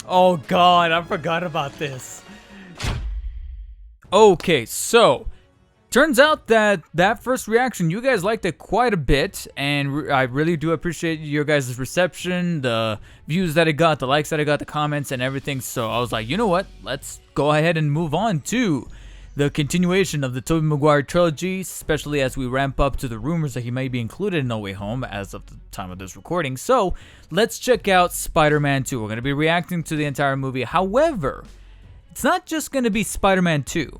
Oh god, I forgot about this. Okay, so turns out that first reaction, you guys liked it quite a bit, and I really do appreciate your guys' reception, the views that it got, the likes that it got, the comments, and everything. So I was like, you know what? Let's go ahead and move on to the continuation of the Tobey Maguire trilogy, especially as we ramp up to the rumors that he may be included in No Way Home as of the time of this recording. So let's check out Spider-Man 2. We're going to be reacting to the entire movie. However, it's not just going to be Spider-Man 2.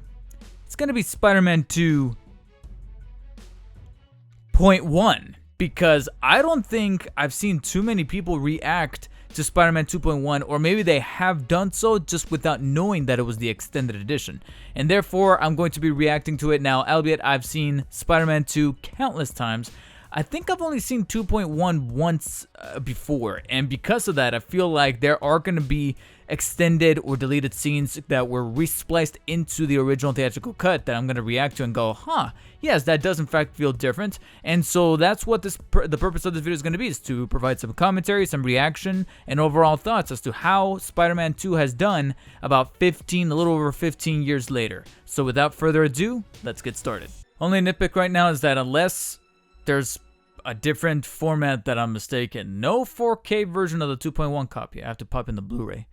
It's going to be Spider-Man 2.1, because I don't think I've seen too many people react to Spider-Man 2.1, or maybe they have done so just without knowing that it was the extended edition. And therefore, I'm going to be reacting to it now, albeit I've seen Spider-Man 2 countless times. I think I've only seen 2.1 once before, and because of that, I feel like there are going to be extended or deleted scenes that were respliced into the original theatrical cut that I'm going to react to and go, huh, yes, that does in fact feel different. And so that's what the purpose of this video is going to be, is to provide some commentary, some reaction, and overall thoughts as to how Spider-Man 2 has done about a little over 15 years later. So without further ado, let's get started. Only nitpick right now is that unless there's a different format that I'm mistaken, no 4K version of the 2.1 copy. I have to pop in the Blu-ray.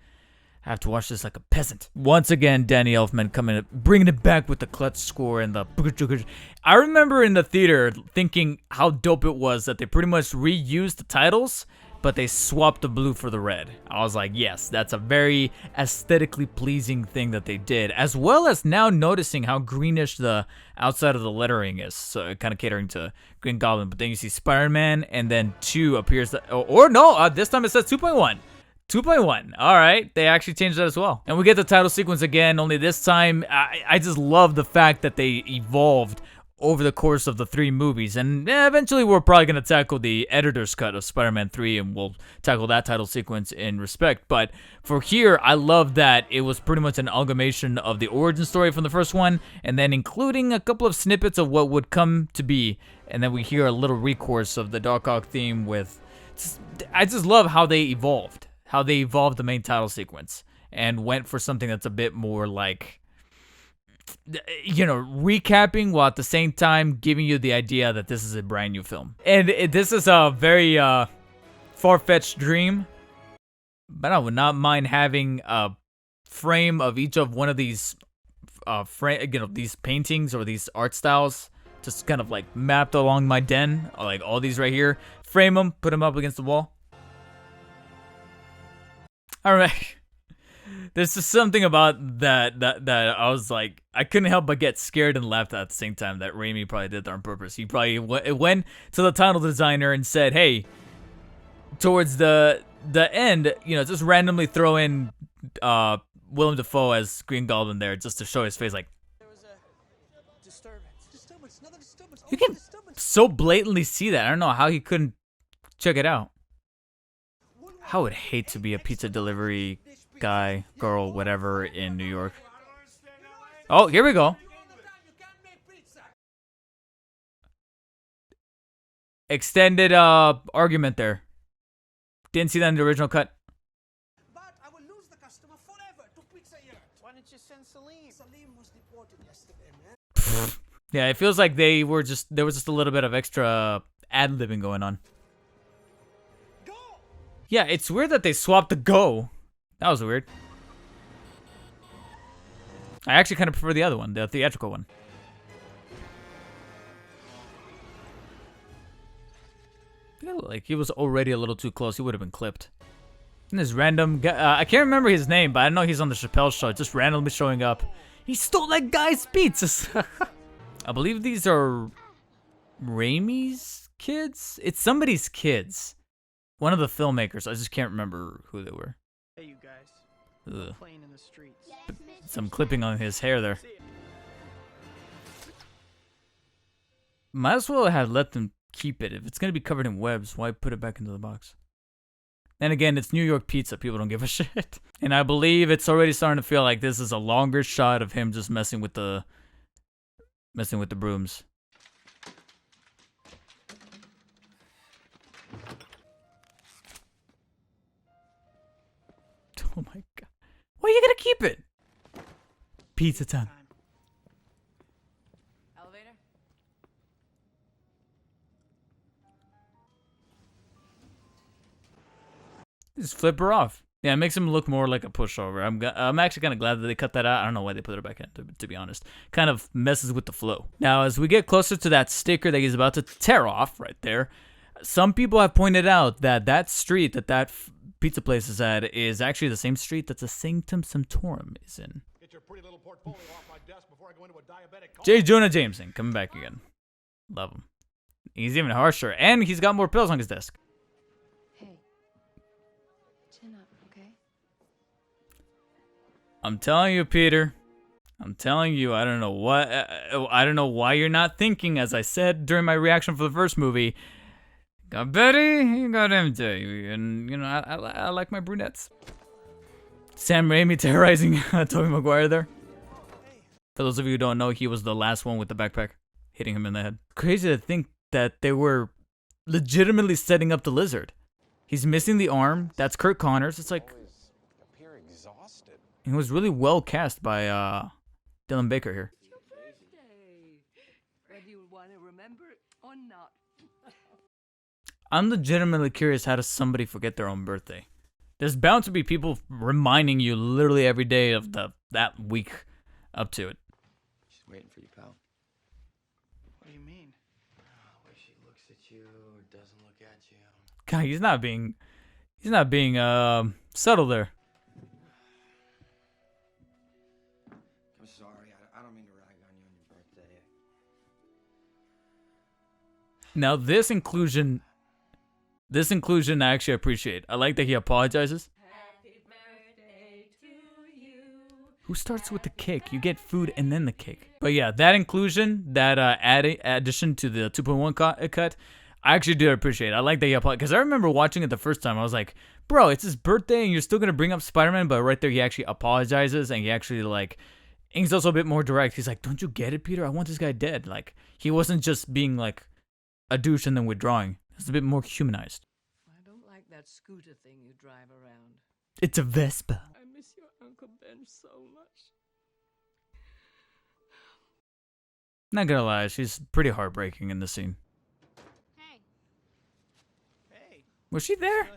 I have to watch this like a peasant. Once again, Danny Elfman bringing it back with the clutch score and the... I remember in the theater thinking how dope it was that they pretty much reused the titles, but they swapped the blue for the red. I was like, yes, that's a very aesthetically pleasing thing that they did, as well as now noticing how greenish the outside of the lettering is, so kind of catering to Green Goblin. But then you see Spider-Man, and then 2 appears, this time it says 2.1. 2.1. All right, they actually changed that as well. And we get the title sequence again, only this time, I just love the fact that they evolved over the course of the 3 movies. And eventually we're probably going to tackle the editor's cut of Spider-Man 3, and we'll tackle that title sequence in respect. But for here, I love that it was pretty much an amalgamation of the origin story from the first one, and then including a couple of snippets of what would come to be. And then we hear a little recourse of the Doc Ock theme with... I just love how they evolved. How they evolved the main title sequence and went for something that's a bit more like, you know, recapping while at the same time giving you the idea that this is a brand new film. And this is a very far-fetched dream, but I would not mind having a frame of each of one of these, these paintings or these art styles, just kind of like mapped along my den, like all these right here. Frame them, put them up against the wall. All right, there's just something about that I was like, I couldn't help but get scared and laughed at the same time that Raimi probably did that on purpose. He probably went to the title designer and said, hey, towards the end, you know, just randomly throw in Willem Dafoe as Green Goblin there just to show his face, like, there was a disturbance, another disturbance. You can so blatantly see that. I don't know how he couldn't check it out. I would hate to be a pizza delivery guy, girl, whatever in New York. Oh, here we go. Extended argument there. Didn't see that in the original cut. But I will lose the customer forever to Pizza Hut. Why didn't you send Salim? Salim was deported yesterday, man. Yeah, it feels like there was just a little bit of extra ad-libbing going on. Yeah, it's weird that they swapped the go. That was weird. I actually kind of prefer the other one, the theatrical one. I feel like he was already a little too close. He would have been clipped. And this random guy, I can't remember his name, but I know he's on the Chappelle Show, just randomly showing up. He stole that guy's pizzas. I believe these are Raimi's kids? It's somebody's kids. One of the filmmakers. I just can't remember who they were. Hey, you guys. Playing in the streets. Some clipping on his hair there. Might as well have let them keep it. If it's going to be covered in webs, why put it back into the box? And again, it's New York pizza. People don't give a shit. And I believe it's already starting to feel like this is a longer shot of him just messing with the brooms. Oh my god. Why are you gonna keep it? Pizza time. Elevator? Just flip her off. Yeah, it makes him look more like a pushover. I'm actually kind of glad that they cut that out. I don't know why they put it back in, to be honest. Kind of messes with the flow. Now, as we get closer to that sticker that he's about to tear off right there, some people have pointed out that that street that pizza place is at is actually the same street that the Sanctum Sanctorum is in. Get your pretty little portfolio off my desk before I go into a diabetic coma. J. Jonah Jameson coming back again. Love him. He's even harsher, and he's got more pills on his desk. Hey. Chin up, okay? I'm telling you, Peter. I'm telling you, I don't know what. I don't know why you're not thinking. As I said during my reaction for the first movie, got Betty, you got empty, and you know I like my brunettes. Sam Raimi terrorizing Tobey Maguire there. For those of you who don't know, he was the last one with the backpack, hitting him in the head. Crazy to think that they were legitimately setting up the lizard. He's missing the arm. That's Kurt Connors. It's like Appear exhausted. he was really well cast by Dylan Baker here. It's your birthday. Whether you want to remember it or not. I'm legitimately curious, how does somebody forget their own birthday? There's bound to be people reminding you literally every day of that week up to it. She's waiting for you, pal. What do you mean? The way she looks at you or doesn't look at you. God, he's not being subtle there. I'm sorry. I don't mean to rag on you on your birthday. Now this inclusion I actually appreciate. I like that he apologizes. Happy birthday to you. Who starts with the cake? You get food and then the cake. But yeah, that inclusion, that addition to the 2.1 cut, I actually do appreciate. I like that he apologized, because I remember watching it the first time. I was like, bro, it's his birthday and you're still gonna bring up Spider-Man, but right there he actually apologizes, and he actually like, and he's also a bit more direct. He's like, don't you get it, Peter? I want this guy dead. Like, he wasn't just being like a douche and then withdrawing. It's a bit more humanized. I don't like that scooter thing you drive around. It's a Vespa. I miss your Uncle Ben so much. Not gonna lie, she's pretty heartbreaking in this scene. Hey, Hey, Was she there? still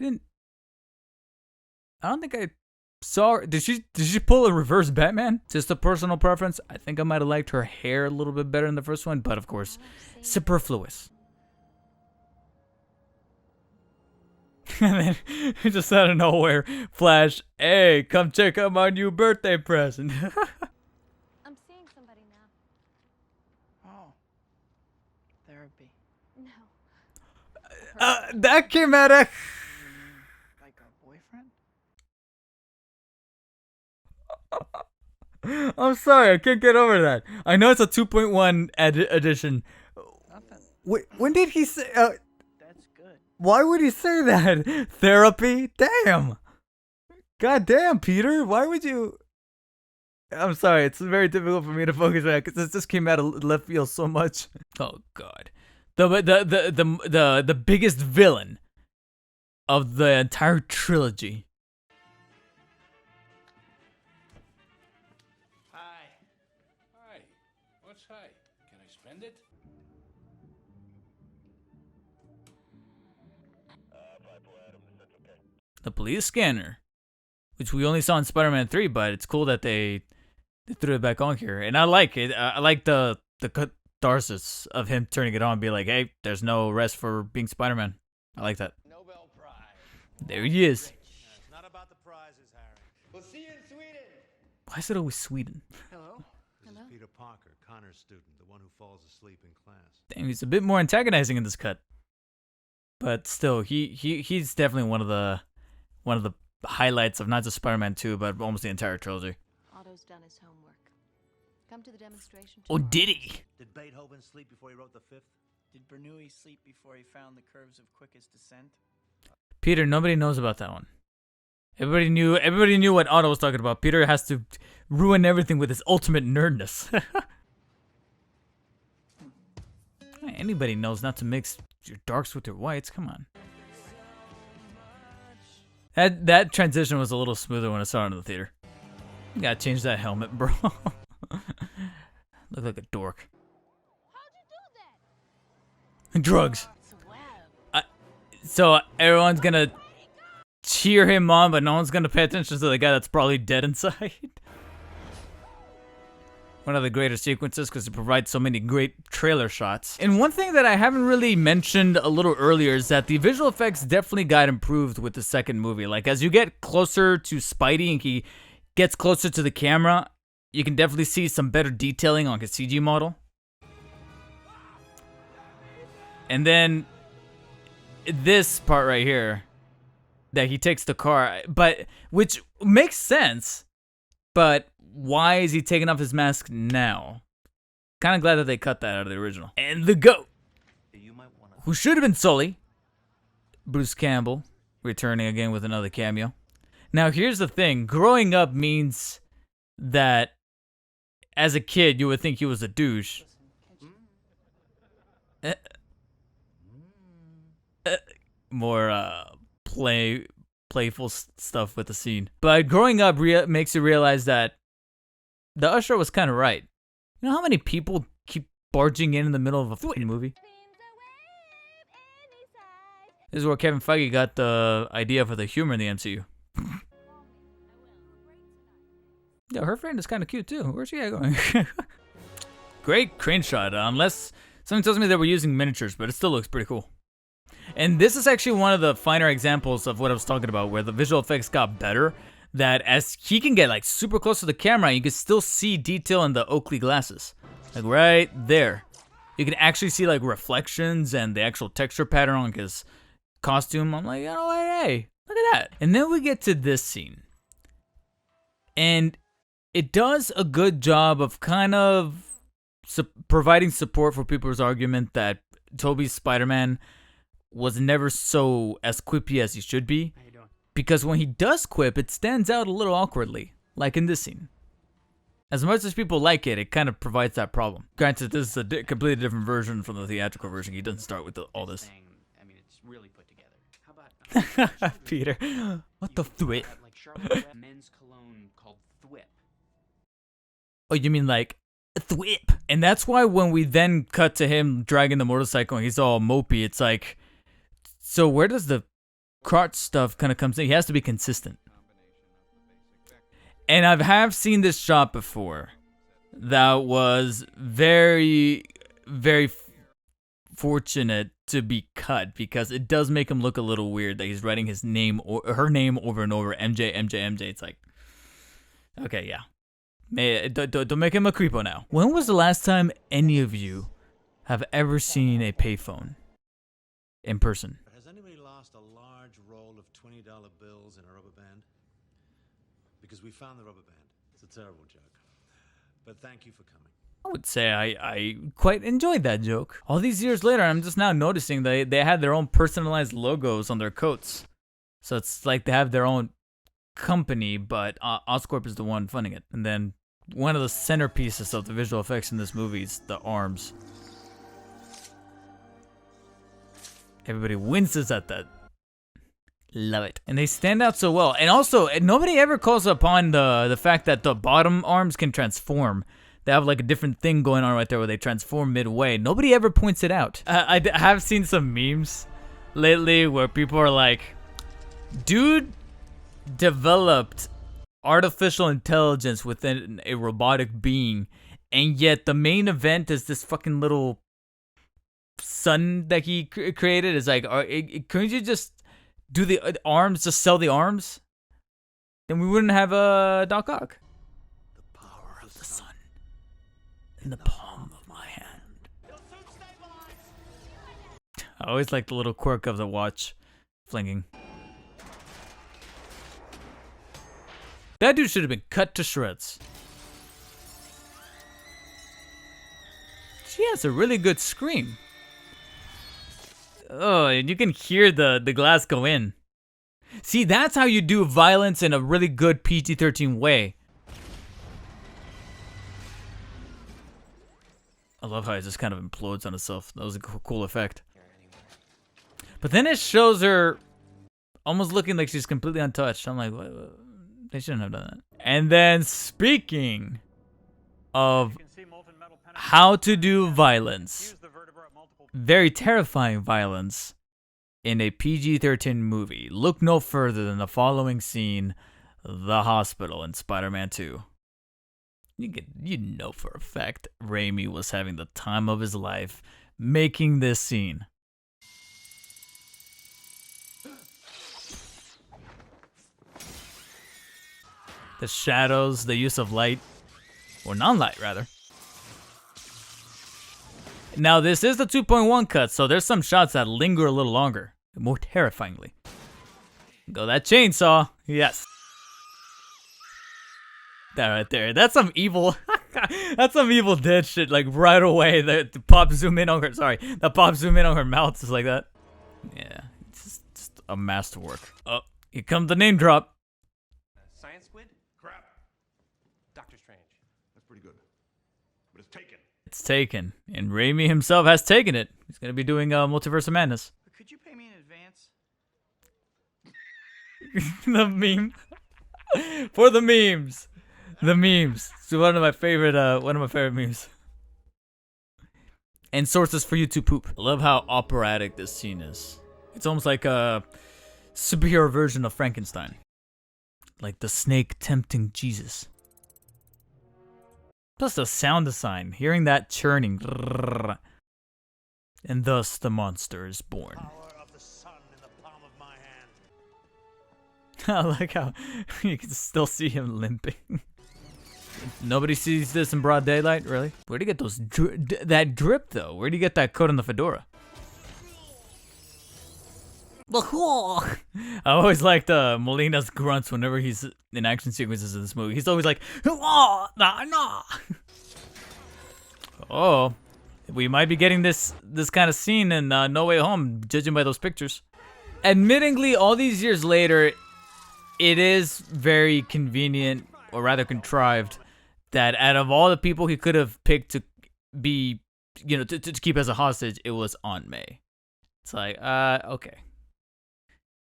here. I don't think I saw her. Did she pull a reverse Batman? Just a personal preference. I think I might have liked her hair a little bit better in the first one, but of course, superfluous. And then, just out of nowhere, Flash, hey, come check out my new birthday present. I'm seeing somebody now. Oh. Therapy. No. That came out of... Like a boyfriend? I'm sorry, I can't get over that. I know it's a 2.1 edition. Nothing. Wait, when did he say... That's good. why would he say that? Therapy? Damn. God damn, Peter. Why would you... I'm sorry, it's very difficult for me to focus on that because this just came out of left field so much. Oh, God. The biggest villain of the entire trilogy. Hi. Hi. What's hi? Can I spend it? The police scanner, which we only saw in Spider-Man 3, but it's cool that they threw it back on here, and I like it. I like the catharsis of him turning it on and be like, hey, there's no rest for being Spider-Man. I like that. Nobel Prize. There he is. It's not about the prizes, Harry. We'll see you in Sweden. Why is it always Sweden? Hello? Hello? This is Peter Parker, Connor's student, the one who falls asleep in class. Damn, he's a bit more antagonizing in this cut, but still, he's definitely one of the highlights of not just Spider-Man 2, but almost the entire trilogy. Otto's done his homework. Come to the demonstration Oh, tomorrow. did he? Did Beethoven sleep before he wrote the fifth? Did Bernoulli sleep before he found the curves of quickest descent? Peter, nobody knows about that one. Everybody knew what Otto was talking about. Peter has to ruin everything with his ultimate nerdness. Anybody knows not to mix your darks with your whites. Come on. That transition was a little smoother when I saw it in the theater. You gotta change that helmet, bro. Look like a dork. Drugs. So everyone's gonna cheer him on, but no one's gonna pay attention to the guy that's probably dead inside. One of the greater sequences because it provides so many great trailer shots. And one thing that I haven't really mentioned a little earlier is that the visual effects definitely got improved with the second movie. Like, as you get closer to Spidey and he gets closer to the camera, you can definitely see some better detailing on his CG model. And then this part right here, that he takes the car, but which makes sense, but why is he taking off his mask now? Kind of glad that they cut that out of the original. And the GOAT, who should have been Sully, Bruce Campbell, returning again with another cameo. Now here's the thing, growing up means that as a kid you would think he was a douche. More playful stuff with the scene. But growing up makes you realize that the usher was kind of right. You know how many people keep barging in the middle of a fucking movie? This is where Kevin Feige got the idea for the humor in the MCU. Yeah, her friend is kind of cute too. Where's she at going? Great crane shot, unless someone tells me they were using miniatures, but it still looks pretty cool. And this is actually one of the finer examples of what I was talking about, where the visual effects got better. That as he can get like super close to the camera, you can still see detail in the Oakley glasses. Like right there. You can actually see like reflections and the actual texture pattern on his costume. I'm like, oh, hey, look at that. And then we get to this scene. And it does a good job of kind of providing support for people's argument that Tobey's Spider-Man was never so as quippy as he should be. Because when he does quip, it stands out a little awkwardly, like in this scene. As much as people like it, it kind of provides that problem. Granted, this is a completely different version from the theatrical version. He doesn't start with all this. I mean, it's really put together. How about Peter? What the thwip? like Charlotte men's cologne called Thwip? Oh, you mean like thwip? And that's why when we then cut to him dragging the motorcycle and he's all mopey, it's like, so where does the crotch stuff kind of comes in? He has to be consistent. And I have seen this shot before that was very, very fortunate to be cut because it does make him look a little weird that he's writing his name or her name over and over, MJ, MJ, MJ. It's like, okay, yeah. Don't make him a creepo now. When was the last time any of you have ever seen a payphone in person? Has anybody lost a large roll of $20 bills in a rubber band? Because we found the rubber band. It's a terrible joke. But thank you for coming. I would say I quite enjoyed that joke. All these years later, I'm just now noticing they had their own personalized logos on their coats. So it's like they have their own company, but Oscorp is the one funding it. And then one of the centerpieces of the visual effects in this movie is the arms. Everybody winces at that. Love it. And they stand out so well. And also, nobody ever calls upon the fact that the bottom arms can transform. They have like a different thing going on right there where they transform midway. Nobody ever points it out. I have seen some memes lately where people are like, dude developed artificial intelligence within a robotic being, and yet the main event is this fucking little sun that he created. Is like, couldn't you just do the arms, just sell the arms? Then we wouldn't have a Doc Ock. The power of the sun in the palm of my hand. I always like the little quirk of the watch flinging. That dude should have been cut to shreds. She has a really good scream. Oh, and you can hear the glass go in. See, that's how you do violence in a really good PG-13 way. I love how it just kind of implodes on itself. That was a cool effect. But then it shows her almost looking like she's completely untouched. I'm like, what? They shouldn't have done that. And then speaking of how to do violence, very terrifying violence in a PG-13 movie, look no further than the following scene, the hospital in Spider-Man 2. You know for a fact Raimi was having the time of his life making this scene. The shadows, the use of light, or non-light rather. Now this is the 2.1 cut, so there's some shots that linger a little longer, more terrifyingly. Go that chainsaw, yes. That right there, that's some evil, that's some Evil Dead shit. Like right away, the pop zoom in on her. Sorry, the pop zoom in on her mouth is like that. Yeah, it's just a masterwork. Oh, here comes the name drop. Science squid? Crap. Doctor Strange. That's pretty good. But it's taken. It's taken, and Raimi himself has taken it. He's gonna be doing Multiverse of Madness. Could you pay me in advance? The meme for the memes. The memes. It's one of my favorite memes. And sources for you to poop. I love how operatic this scene is. It's almost like a superhero version of Frankenstein. Like the snake tempting Jesus. Plus the sound design, hearing that churning. And thus the monster is born. Power of the sun in the palm of my hand. I like how you can still see him limping. Nobody sees this in broad daylight, really? Where'd he get those that drip though? Where'd he get that coat on the fedora? I always liked Molina's grunts whenever he's in action sequences in this movie. He's always like, nah, nah. Oh, we might be getting this kind of scene in No Way Home, judging by those pictures. Admittingly, all these years later, it is very convenient, or rather contrived, that out of all the people he could have picked to be, to keep as a hostage, it was Aunt May. It's like, okay.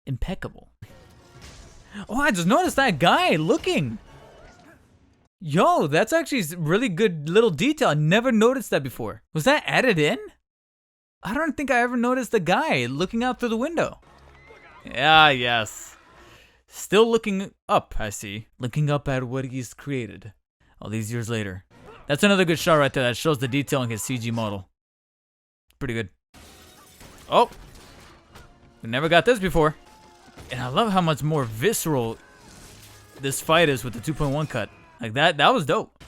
Impeccable. Oh, I just noticed that guy looking. Yo, that's actually really good little detail. I never noticed that before. Was that added in? I don't think I ever noticed the guy looking out through the window. Yeah, yes. Still looking up, I see. Looking up at what he's created all these years later. That's another good shot right there. That shows the detail in his CG model. Pretty good. Oh. We never got this before. And I love how much more visceral this fight is with the 2.1 cut. Like that was dope.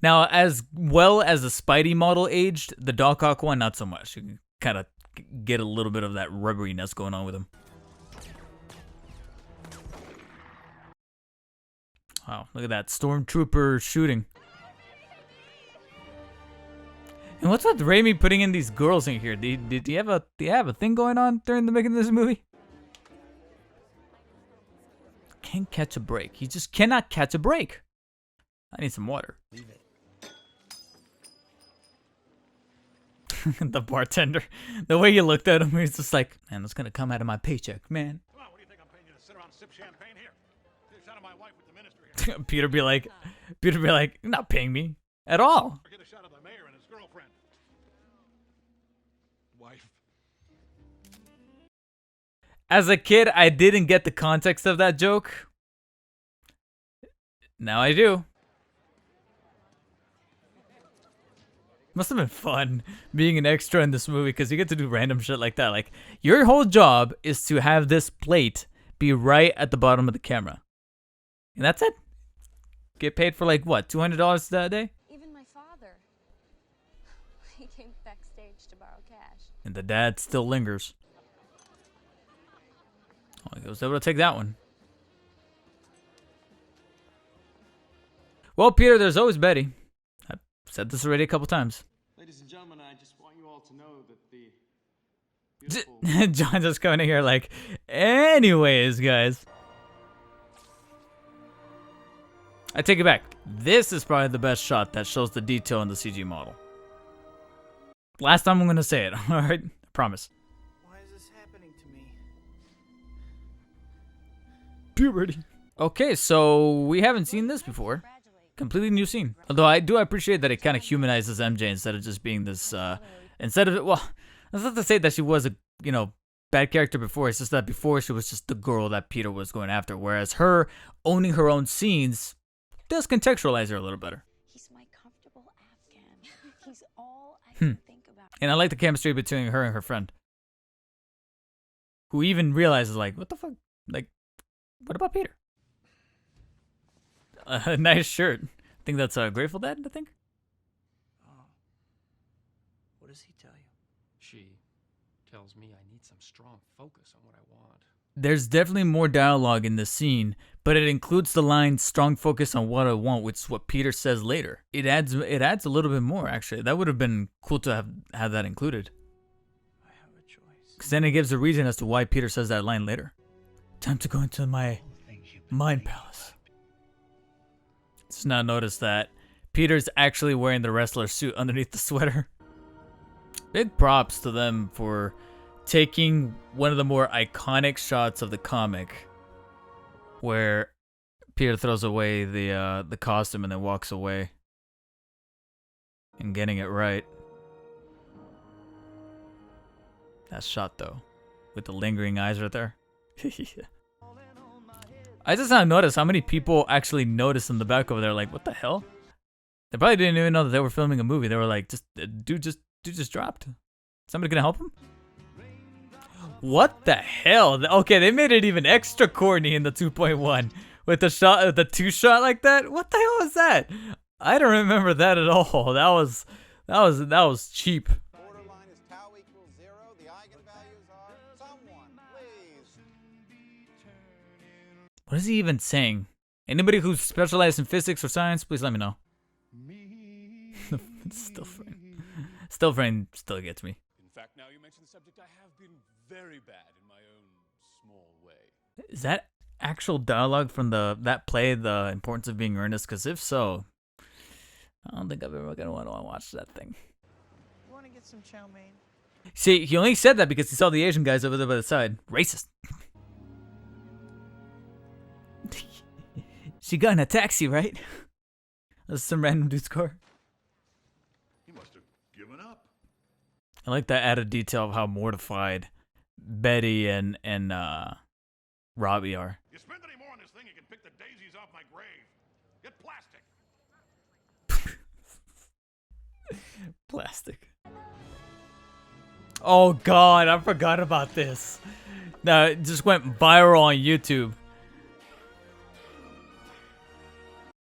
Now, as well as the Spidey model aged, the Doc Ock one, not so much. You can kind of get a little bit of that rubberiness going on with him. Wow, look at that stormtrooper shooting. And what's with Raimi putting in these girls in here? Did he have a thing going on during the making of this movie? Can't catch a break. He just cannot catch a break. I need some water. Leave it. The bartender, the way you looked at him, he's just like, man, that's gonna come out of my paycheck, man. Come on, what do you think I'm paying you to sit around and sip champagne here? Get a shot of my wife with the minister here. Peter be like, you're not paying me at all. Or get a shot of the mayor and his girlfriend. Wife. As a kid, I didn't get the context of that joke. Now I do. Must have been fun being an extra in this movie because you get to do random shit like that. Like, your whole job is to have this plate be right at the bottom of the camera. And that's it. Get paid for like, what, $200 that day? Even my father. He came backstage to borrow cash. And the dad still lingers. Oh, he was able to take that one. Well, Peter, there's always Betty. I've said this already a couple times. Ladies and gentlemen, I just want you all to know that the beautiful... John just coming in here like, anyways, guys. I take it back. This is probably the best shot that shows the detail in the CG model. Last time I'm going to say it, alright? I promise. Puberty. Okay, so we haven't seen this before. Completely new scene. Although I do appreciate that it kind of humanizes MJ instead of just being this, instead of, well, that's not to say that she was a, you know, bad character before. It's just that before she was just the girl that Peter was going after. Whereas her owning her own scenes does contextualize her a little better. He's my comfortable Afghan. He's all I can think about. And I like the chemistry between her and her friend. Who even realizes, like, what the fuck? Like, what about Peter? A nice shirt. I think that's Grateful Dead, I think. Oh. What does he tell you? She tells me I need some strong focus on what I want. There's definitely more dialogue in this scene, but it includes the line "strong focus on what I want," which is what Peter says later. It adds a little bit more, actually. That would have been cool to have that included. I have a choice. Because then it gives a reason as to why Peter says that line later. Time to go into my mind palace. Just now notice that Peter's actually wearing the wrestler suit underneath the sweater. Big props to them for taking one of the more iconic shots of the comic where Peter throws away the costume and then walks away and getting it right. That shot though, with the lingering eyes right there. I just now noticed how many people actually noticed in the back over there, like, what the hell? They probably didn't even know that they were filming a movie. They were like, dude just dropped. Somebody gonna help him? What the hell? Okay, they made it even extra corny in the 2.1 with the two shot like that. What the hell is that? I don't remember that at all. That was cheap. Borderline is tau equals 0. The eigenvalues are someone, please. What is he even saying? Anybody who's specialized in physics or science, please let me know. Still frame still gets me. In fact, now you mention the subject, I have been very bad in my own small way. Is that actual dialogue from that play, The Importance of Being Earnest? Because if so, I don't think I'm ever gonna want to watch that thing. You want to get some chow mein? See, he only said that because he saw the Asian guys over there by the side. Racist. She got in a taxi, right? That's some random dude's car. He must have given up. I like that added detail of how mortified Betty and Robbie are. You spend any more on this thing, you can pick the daisies off my grave. Get plastic. Plastic. Oh god, I forgot about this. No, it just went viral on YouTube.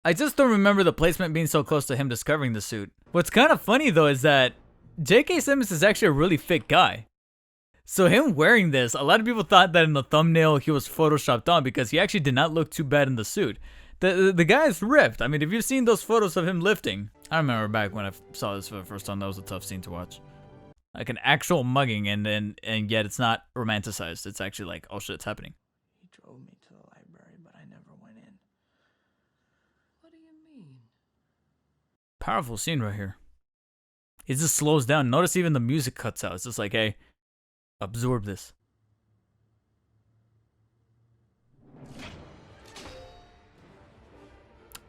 I just don't remember the placement being so close to him discovering the suit. What's kind of funny though is that J.K. Simmons is actually a really fit guy. So him wearing this, a lot of people thought that in the thumbnail he was photoshopped on because he actually did not look too bad in the suit. The guy is ripped. I mean, if you've seen those photos of him lifting, I remember back when I saw this for the first time, that was a tough scene to watch. Like an actual mugging, and yet it's not romanticized. It's actually like, oh shit, it's happening. He drove me to the library, but I never went in. What do you mean? Powerful scene right here. It just slows down. Notice even the music cuts out. It's just like, hey, absorb this.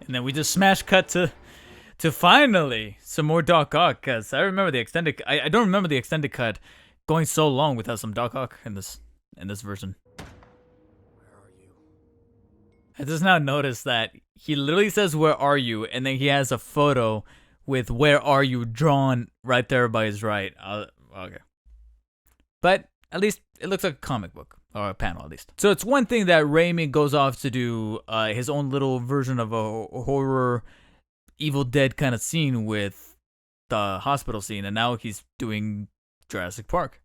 And then we just smash cut to finally some more Doc Ock, because I remember the extended. I don't remember the extended cut going so long without some Doc Ock in this version. Where are you? I just now noticed that he literally says "Where are you?" and then he has a photo with "Where are you?" drawn right there by his right. Okay, but at least it looks like a comic book. Or a panel, at least. So it's one thing that Raimi goes off to do his own little version of a horror, Evil Dead kind of scene with the hospital scene, and now he's doing Jurassic Park.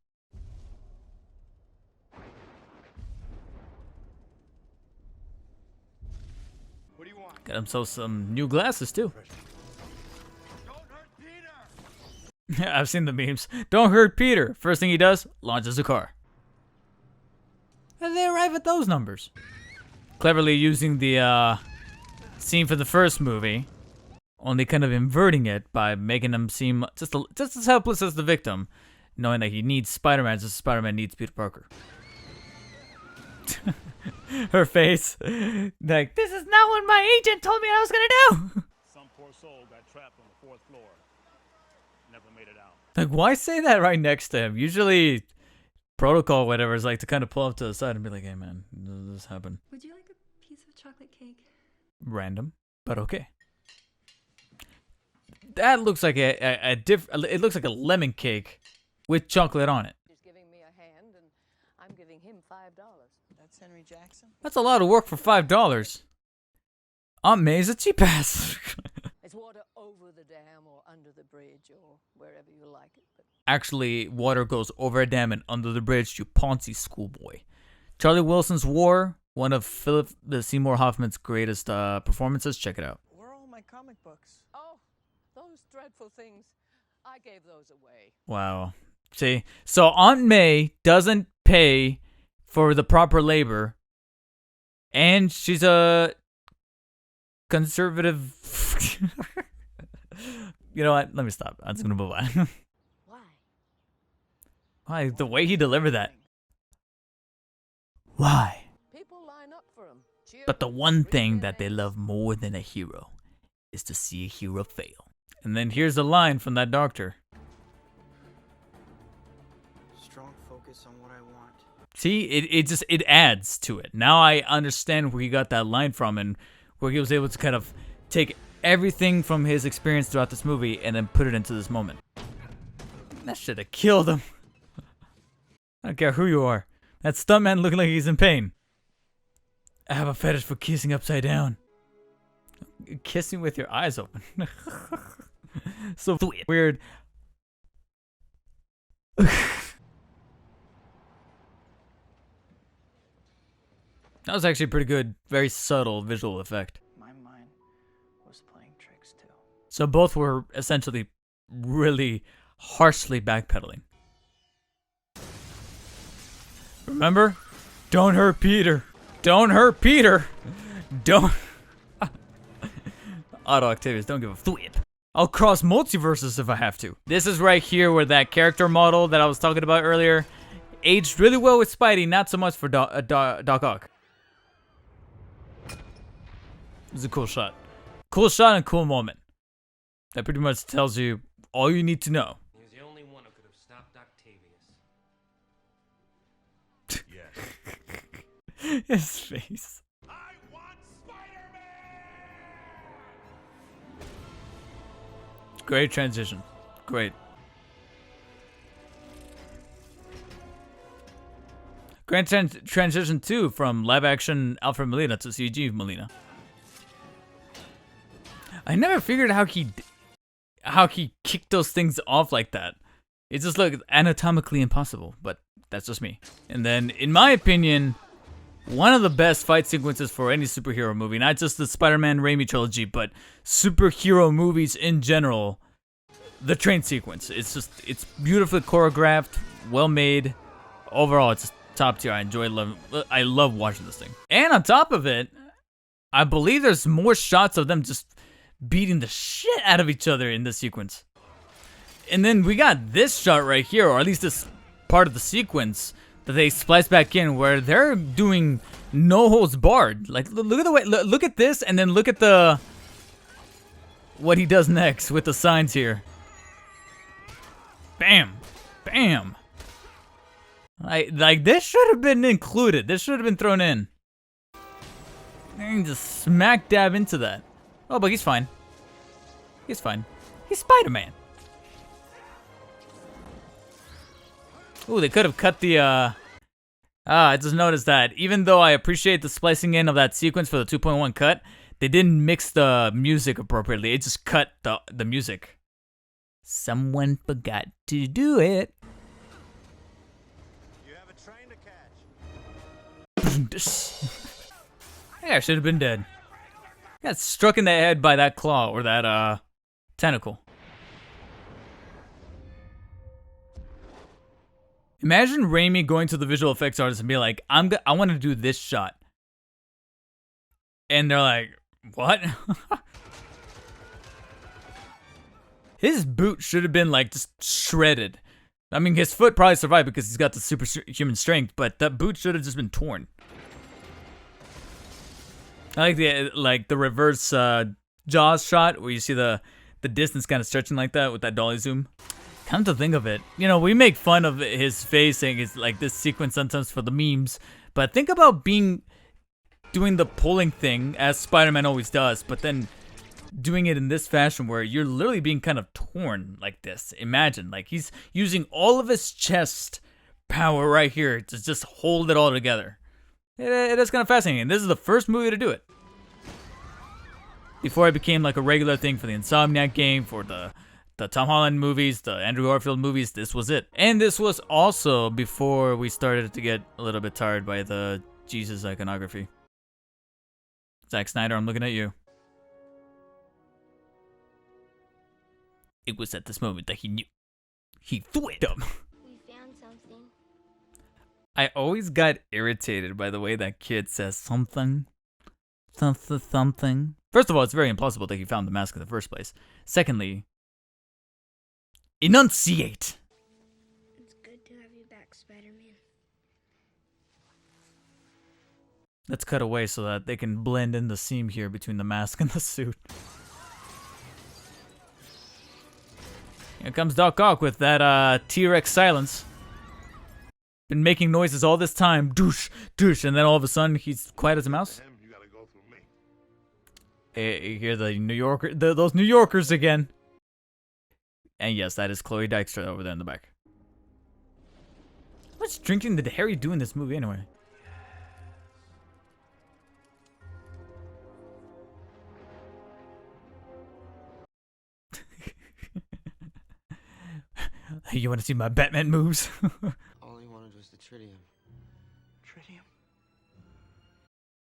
What do you want? Got himself some new glasses, too. Don't hurt Peter! I've seen the memes. Don't hurt Peter. First thing he does, launches a car. And they arrive at those numbers. Cleverly using the scene from the first movie, only kind of inverting it by making him seem just as helpless as the victim, knowing that he needs Spider-Man just as Spider-Man needs Peter Parker. Her face. Like, this is not what my agent told me I was gonna do. Some poor soul got trapped on the 4th floor. Never made it out. Like, why say that right next to him? Usually, protocol, whatever, is like to kind of pull up to the side and be like, hey man, this happened. Would you like a piece of chocolate cake? Random, but okay. That looks like it looks like a lemon cake with chocolate on it. He's giving me a hand, and I'm giving him $5. That's Henry Jackson. That's a lot of work for $5. Aunt May's a cheap ass. It's water over the dam or under the bridge or wherever you like it. But Actually, water goes over a dam and under the bridge, you Ponzi schoolboy. Charlie Wilson's War, one of Philip Seymour Hoffman's greatest performances. Check it out. Where are all my comic books? oh, those dreadful things. I gave those away. Wow. See? So Aunt May doesn't pay for the proper labor, and she's a conservative. You know what? Let me stop. I'm just gonna move on. Why? Why? The way he delivered that. Why? People line up for him. But the one thing that they love more than a hero is to see a hero fail. And then here's a line from that doctor. Strong focus on what I want. See, it adds to it. Now I understand where he got that line from and where he was able to kind of take everything from his experience throughout this movie and then put it into this moment. That should have killed him. I don't care who you are. That stuntman looking like he's in pain. I have a fetish for kissing upside down. Kissing with your eyes open. So weird. That was actually pretty good. Very subtle visual effect. My mind was playing tricks too. So both were essentially really harshly backpedaling. Remember? Don't hurt Peter. Don't hurt Peter. Don't. Otto Octavius, don't give a flip. I'll cross multiverses if I have to. This is right here where that character model that I was talking about earlier aged really well with Spidey, not so much for Doc Ock. It was a cool shot. Cool shot and cool moment. That pretty much tells you all you need to know. He was the only one who could have stopped Octavius. His face. I want Spider-Man! Great transition. Great. Great transition too from live action Alfred Molina to CG Molina. I never figured how he kicked those things off like that. It just looked anatomically impossible, but that's just me. And then, in my opinion, one of the best fight sequences for any superhero movie, not just the Spider-Man Raimi trilogy, but superhero movies in general, the train sequence. It's beautifully choreographed, well made. Overall, it's just top tier. I love watching this thing. And on top of it, I believe there's more shots of them just beating the shit out of each other in this sequence. And then we got this shot right here, or at least this part of the sequence that they splice back in where they're doing no holds barred. Like, look at the way, look at this, and then look at what he does next with the signs here. Bam, bam. Like this should have been included. This should have been thrown in. And just smack dab into that. Oh, but he's fine. He's fine. He's Spider-Man. Ooh, they could have cut the, I just noticed that. Even though I appreciate the splicing in of that sequence for the 2.1 cut, they didn't mix the music appropriately. It just cut the music. Someone forgot to do it. You have a train to catch. Yeah, I should have been dead. Got struck in the head by that claw or that tentacle. Imagine Raimi going to the visual effects artist and be like, I want to do this shot. And they're like, what? His boot should have been like just shredded. I mean, his foot probably survived because he's got the superhuman strength, but that boot should have just been torn. I like the reverse Jaws shot where you see the distance kind of stretching like that with that dolly zoom. Come to think of it, you know, we make fun of his face saying it's like this sequence sometimes for the memes, but think about doing the pulling thing as Spider-Man always does, but then doing it in this fashion where you're literally being kind of torn like this. Imagine, like he's using all of his chest power right here to just hold it all together. It is kind of fascinating. This is the first movie to do it. Before it became like a regular thing for the Insomniac game, for the Tom Holland movies, the Andrew Garfield movies, this was it. And this was also before we started to get a little bit tired by the Jesus iconography. Zack Snyder, I'm looking at you. It was at this moment that he knew. He threw it up. We found something. I always got irritated by the way that kid says something. Something. First of all, it's very implausible that he found the mask in the first place. Secondly, enunciate. It's good to have you back, Spider-Man. Let's cut away so that they can blend in the seam here between the mask and the suit. Here comes Doc Ock with that T-Rex silence. Been making noises all this time, douche, douche, and then all of a sudden he's quiet as a mouse. You hear the New Yorker, those New Yorkers again. And yes, that is Chloe Dykstra over there in the back. How much drinking did Harry do in this movie anyway? You want to see my Batman moves? All he wanted was the tritium. Tritium?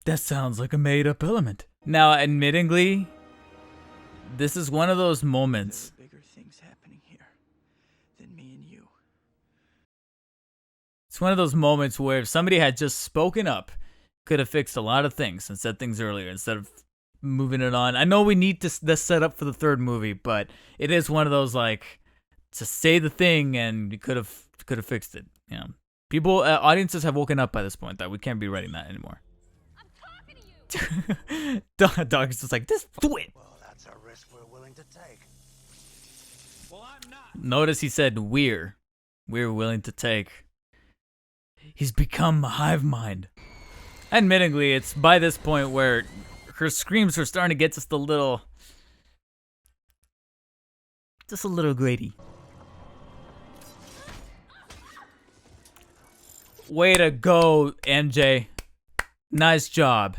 That sounds like a made-up element. Now, admittingly, this is one of those moments. There are bigger things happening here than me and you. It's one of those moments where if somebody had just spoken up, could have fixed a lot of things and said things earlier instead of moving it on. I know we need this set up for the third movie, but it is one of those like, to say the thing and you could have fixed it. You know, people, audiences have woken up by this point that we can't be writing that anymore. I'm talking to you. Dog is just like, just do it. Well, that's a risk we're willing to take. Well, I'm not. Notice he said we're willing to take. He's become a hive mind. Admittingly, it's by this point where her screams are starting to get just a little grady. Way to go, MJ. Nice job.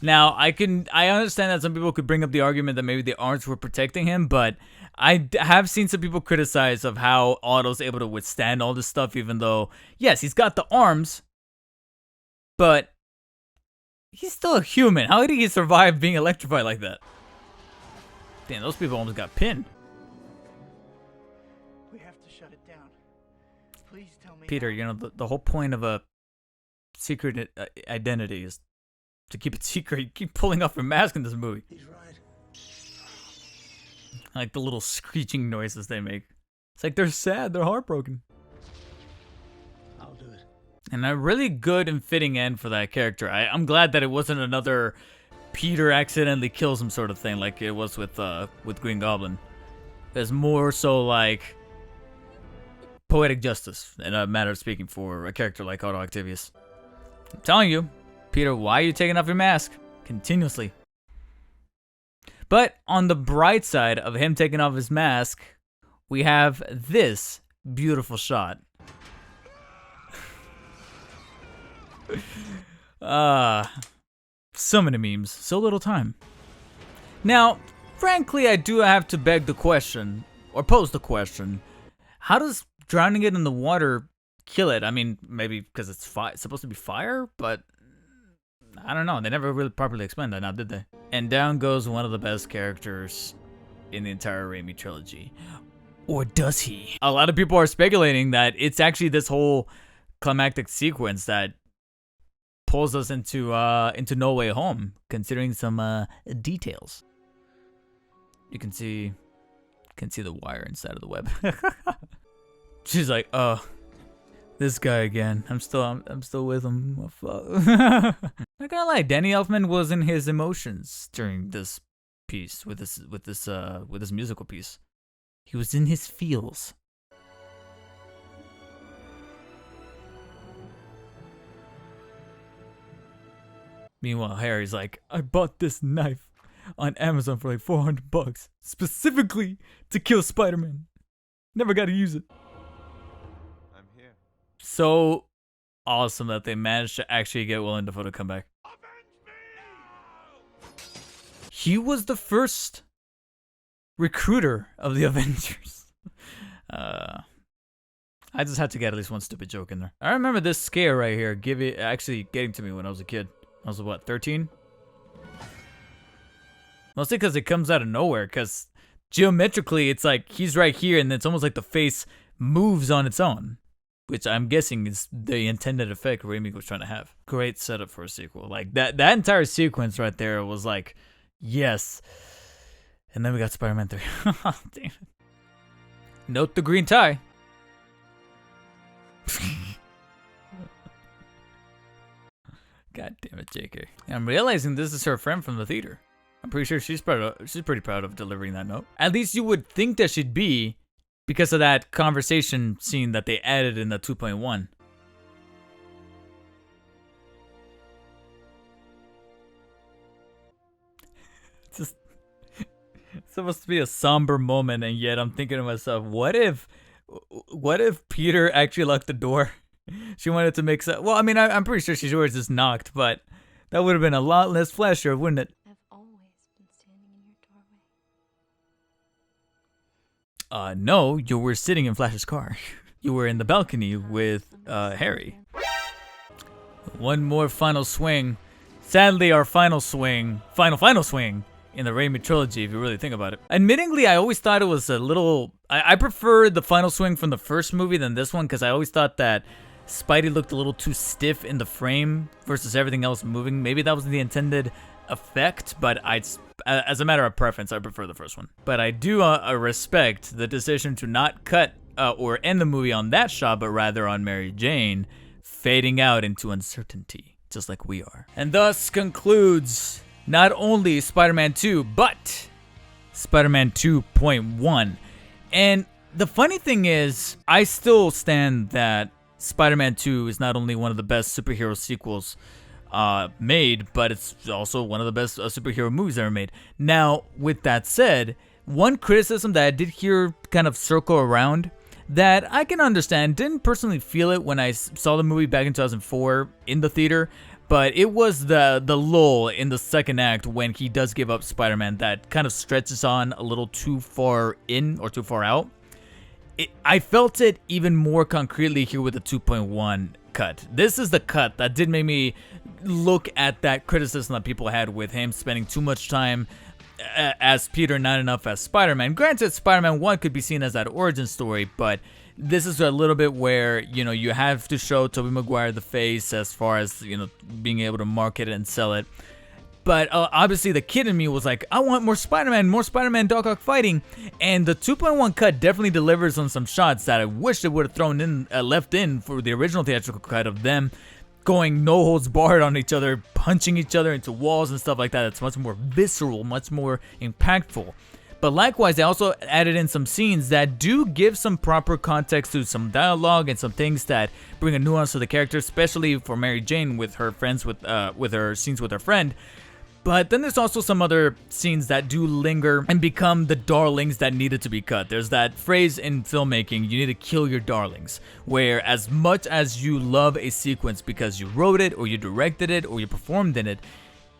Now, I understand that some people could bring up the argument that maybe the arms were protecting him, but I have seen some people criticize of how Otto's able to withstand all this stuff, even though, yes, he's got the arms, but he's still a human. How did he survive being electrified like that? Damn, those people almost got pinned. We have to shut it down. Please tell me. Peter, you know, the whole point of a secret identity is to keep it secret. You keep pulling off your mask in this movie. He's right. I like the little screeching noises they make. It's like they're sad, they're heartbroken. I'll do it. And a really good and fitting end for that character. I'm glad that it wasn't another Peter accidentally kills him sort of thing like it was with Green Goblin. There's more so like poetic justice, in a matter of speaking, for a character like Otto Octavius. I'm telling you, Peter, why are you taking off your mask continuously? But on the bright side of him taking off his mask, we have this beautiful shot. So many memes, so little time. Now, frankly, I do have to beg the question, or pose the question, how does drowning it in the water kill it? I mean, maybe because it's supposed to be fire, but I don't know. They never really properly explained that now, did they? And down goes one of the best characters in the entire Raimi trilogy. Or does he? A lot of people are speculating that it's actually this whole climactic sequence that pulls us into No Way Home, considering some details. You can see the wire inside of the web. She's like, This guy again. I'm still with him. Fuck. Not gonna lie, Danny Elfman was in his emotions during this piece with this musical piece. He was in his feels. Meanwhile, Harry's like, I bought this knife on Amazon for like $400 specifically to kill Spider-Man. Never got to use it. I'm here. So awesome that they managed to actually get Willem Dafoe to come back. He was the first recruiter of the Avengers. I just had to get at least one stupid joke in there. I remember this scare right here actually getting to me when I was a kid. I was what, 13? Mostly because it comes out of nowhere, because geometrically it's like he's right here and it's almost like the face moves on its own, which I'm guessing is the intended effect Raimi was trying to have. Great setup for a sequel. Like that entire sequence right there was like, yes. And then we got Spider-Man 3. Damn it. Note the green tie. God damn it, JK. And I'm realizing this is her friend from the theater. I'm pretty sure she's pretty proud of delivering that note. At least you would think that she'd be, because of that conversation scene that they added in the 2.1. Just, it's supposed to be a somber moment, and yet I'm thinking to myself, what if Peter actually locked the door? She wanted to make some. Well, I mean, I'm pretty sure she's always just knocked, but that would have been a lot less flashier, wouldn't it? I've always been standing in your doorway. No, you were sitting in Flash's car. You were in the balcony with Harry. One more final swing. Sadly, our final swing in the Raimi trilogy, if you really think about it. Admittingly, I always thought it was a little. I prefer the final swing from the first movie than this one, because I always thought that Spidey looked a little too stiff in the frame versus everything else moving. Maybe that was the intended effect, but as a matter of preference, I prefer the first one. But I do respect the decision to not cut or end the movie on that shot, but rather on Mary Jane fading out into uncertainty, just like we are. And thus concludes not only Spider-Man 2, but Spider-Man 2.1. And the funny thing is, I still stand that Spider-Man 2 is not only one of the best superhero sequels made, but it's also one of the best superhero movies ever made. Now, with that said, one criticism that I did hear kind of circle around that I can understand, didn't personally feel it when I saw the movie back in 2004 in the theater, but it was the lull in the second act when he does give up Spider-Man that kind of stretches on a little too far in or too far out. I felt it even more concretely here with the 2.1 cut. This is the cut that did make me look at that criticism that people had with him spending too much time as Peter, not enough as Spider-Man. Granted, Spider-Man 1 could be seen as that origin story, but this is a little bit where, you know, you have to show Tobey Maguire the face as far as, you know, being able to market it and sell it. But obviously the kid in me was like, I want more Spider-Man Doc Ock fighting. And the 2.1 cut definitely delivers on some shots that I wish they would have thrown in, left in for the original theatrical cut of them going no holds barred on each other, punching each other into walls and stuff like that. It's much more visceral, much more impactful. But likewise, they also added in some scenes that do give some proper context to some dialogue and some things that bring a nuance to the character, especially for Mary Jane with her friends with her scenes with her friend. But then there's also some other scenes that do linger and become the darlings that needed to be cut. There's that phrase in filmmaking, you need to kill your darlings, where as much as you love a sequence because you wrote it or you directed it or you performed in it,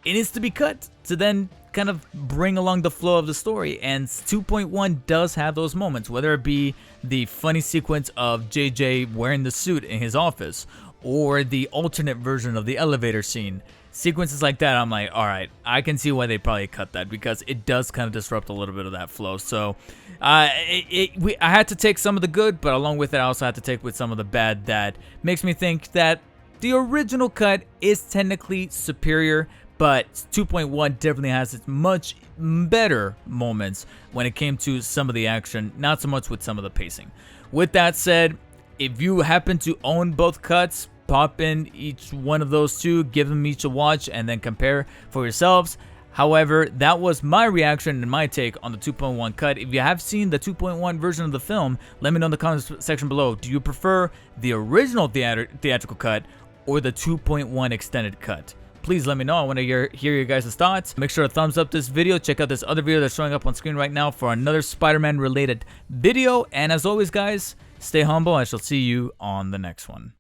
it needs to be cut to then kind of bring along the flow of the story. And 2.1 does have those moments, whether it be the funny sequence of JJ wearing the suit in his office or the alternate version of the elevator scene. Sequences like that, I'm like, all right, I can see why they probably cut that, because it does kind of disrupt a little bit of that flow. So I had to take some of the good, but along with it, I also had to take with some of the bad that makes me think that the original cut is technically superior, but 2.1 definitely has its much better moments when it came to some of the action, not so much with some of the pacing. With that said, If you happen to own both cuts, pop in each one of those two, give them each a watch, and then compare for yourselves. However, that was my reaction and my take on the 2.1 cut. If you have seen the 2.1 version of the film, let me know in the comments section below. Do you prefer the original theatrical cut or the 2.1 extended cut? Please let me know. I want to hear your guys' thoughts. Make sure to thumbs up this video. Check out this other video that's showing up on screen right now for another Spider-Man related video. And as always, guys, stay humble. I shall see you on the next one.